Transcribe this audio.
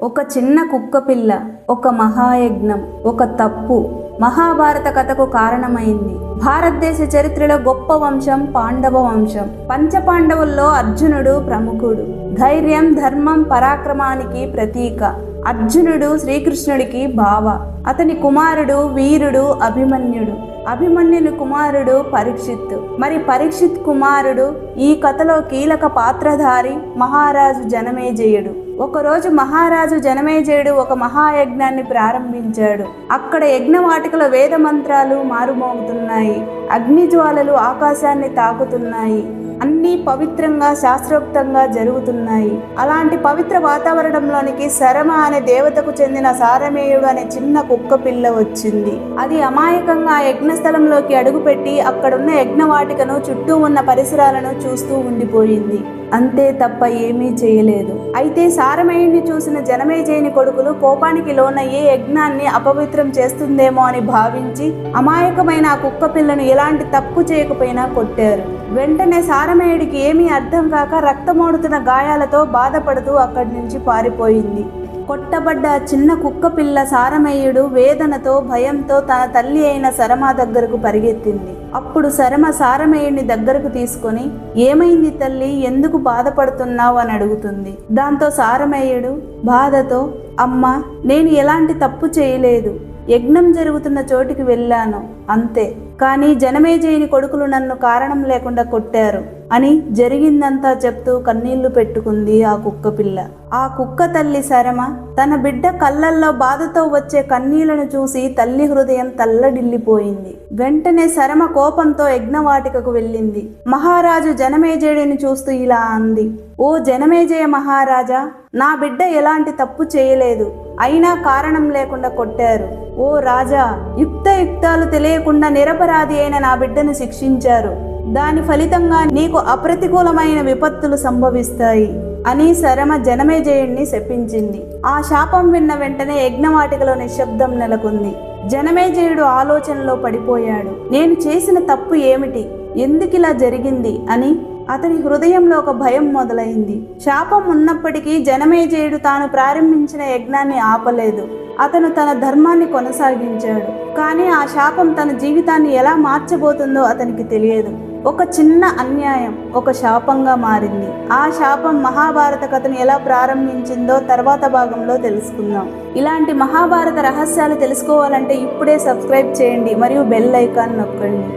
ఒక చిన్న కుక్కపిల్ల, ఒక మహాయజ్ఞం, ఒక తప్పు మహాభారత కథకు కారణమైంది. భారతదేశ చరిత్రలో గొప్ప వంశం పాండవ వంశం. పంచపాండవుల్లో అర్జునుడు ప్రముఖుడు. ధైర్యం, ధర్మం, పరాక్రమానికి ప్రతీక. అర్జునుడు శ్రీకృష్ణుడికి బావ. అతని కుమారుడు వీరుడు అభిమన్యుడు. అభిమన్యుని కుమారుడు పరీక్షిత్. మరి పరీక్షిత్ కుమారుడు ఈ కథలో కీలక పాత్రధారి మహారాజు జనమేజయుడు. ఒకరోజు మహారాజు జనమేజయుడు ఒక మహాయజ్ఞాన్ని ప్రారంభించాడు. అక్కడ యజ్ఞవాటికలో వేద మంత్రాలు మారుమోగుతున్నాయి. అగ్నిజ్వాలలు ఆకాశాన్ని తాకుతున్నాయి. అన్నీ పవిత్రంగా, శాస్త్రోక్తంగా జరుగుతున్నాయి. అలాంటి పవిత్ర వాతావరణంలోనికి శరమ అనే దేవతకు చెందిన సారమేయుడు అనే చిన్న కుక్క పిల్ల వచ్చింది. అది అమాయకంగా ఆ యజ్ఞస్థలంలోకి అడుగుపెట్టి అక్కడున్న యజ్ఞవాటికను, చుట్టూ ఉన్న పరిసరాలను చూస్తూ ఉండిపోయింది. అంతే తప్ప ఏమీ చేయలేదు. అయితే సారమేయుడిని చూసిన జనమేజయుని కొడుకులు కోపానికి లోనయ్యే యజ్ఞాన్ని అపవిత్రం చేస్తుందేమో అని భావించి అమాయకమైన ఆ కుక్క పిల్లను ఎలాంటి తప్పు చేయకపోయినా కొట్టారు. వెంటనే సారమేయుడికి ఏమీ అర్థం కాక రక్తమోడుతున్న గాయాలతో బాధపడుతూ అక్కడి నుంచి పారిపోయింది. కొట్టబడ్డ చిన్న కుక్క పిల్ల సారమేయుడు వేదనతో, భయంతో తన తల్లి అయిన శరమ దగ్గరకు పరిగెత్తింది. అప్పుడు శరమ సారమేయుడిని దగ్గరకు తీసుకొని, ఏమైంది తల్లి, ఎందుకు బాధపడుతున్నావు అని అడుగుతుంది. దాంతో సారమేయుడు బాధతో, అమ్మా, నేను ఎలాంటి తప్పు చేయలేదు, యజ్ఞం జరుగుతున్న చోటికి వెళ్ళాను అంతే, కానీ జనమేజయుని కొడుకులు నన్ను కారణం లేకుండా కొట్టారు అని జరిగిందంతా చెప్తూ కన్నీళ్లు పెట్టుకుంది ఆ కుక్క పిల్ల. ఆ కుక్క తల్లి శరమ తన బిడ్డ కళ్ళల్లో బాధతో వచ్చే కన్నీళ్లను చూసి తల్లి హృదయం తల్లడిల్లిపోయింది. వెంటనే శరమ కోపంతో యజ్ఞవాటికకు వెళ్ళింది. మహారాజు జనమేజయుడిని చూస్తూ ఇలా అంది, ఓ జనమేజయ మహారాజా, నా బిడ్డ ఎలాంటి తప్పు చేయలేదు, అయినా కారణం లేకుండా కొట్టారు. ఓ రాజా, యుక్తాలు తెలియకుండా నిరపరాధి అయిన నా బిడ్డను శిక్షించారు. దాని ఫలితంగా నీకు అప్రతికూలమైన విపత్తులు సంభవిస్తాయి అని శరమ జనమేజయుడిని శపించింది. ఆ శాపం విన్న వెంటనే యజ్ఞవాటికలో నిశ్శబ్దం నెలకొంది. జనమేజయుడు ఆలోచనలో పడిపోయాడు. నేను చేసిన తప్పు ఏమిటి, ఎందుకిలా జరిగింది అని అతని హృదయంలో ఒక భయం మొదలైంది. శాపం ఉన్నప్పటికీ జనమేజయుడు తాను ప్రారంభించిన యజ్ఞాన్ని ఆపలేదు. అతను తన ధర్మాన్ని కొనసాగించాడు. కానీ ఆ శాపం తన జీవితాన్ని ఎలా మార్చబోతుందో అతనికి తెలియదు. ఒక చిన్న అన్యాయం ఒక శాపంగా మారింది. ఆ శాపం మహాభారత కథను ఎలా ప్రారంభించిందో తర్వాత భాగంలో తెలుసుకుందాం. ఇలాంటి మహాభారత రహస్యాలు తెలుసుకోవాలంటే ఇప్పుడే సబ్స్క్రైబ్ చేయండి మరియు బెల్ ఐకాన్ నొక్కండి.